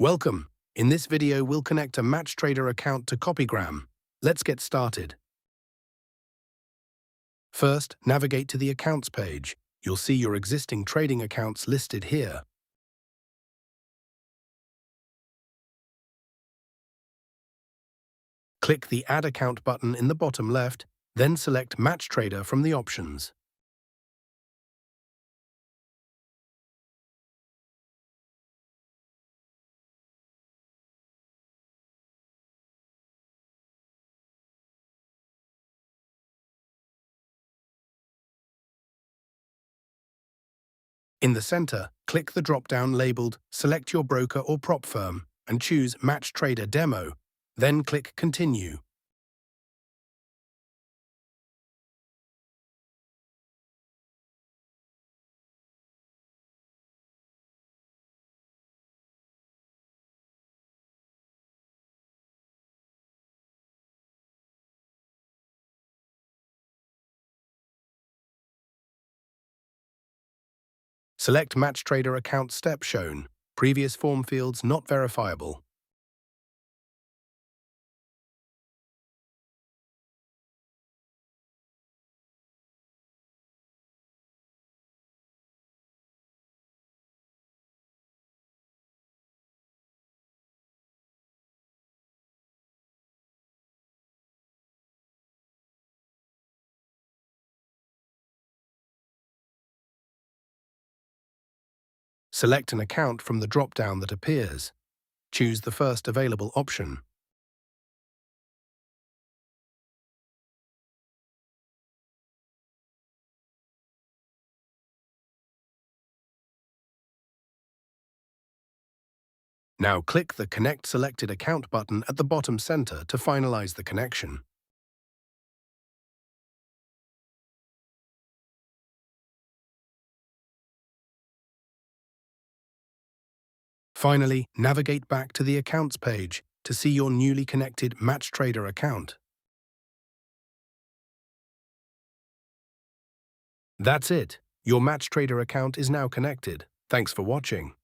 Welcome. In this video, we'll connect a MatchTrader account to Copygram. Let's get started. First, navigate to the Accounts page. You'll see your existing trading accounts listed here. Click the Add Account button in the bottom left, then select MatchTrader from the options. In the center, click the drop-down labeled Select Your Broker or Prop Firm and choose MatchTrader Demo. Then click Continue. Select MatchTrader account step shown. Previous form fields not verifiable. Select an account from the drop-down that appears. Choose the first available option. Now click the Connect Selected Account button at the bottom center to finalize the connection. Finally, navigate back to the Accounts page to see your newly connected MatchTrader account. That's it. Your MatchTrader account is now connected. Thanks for watching.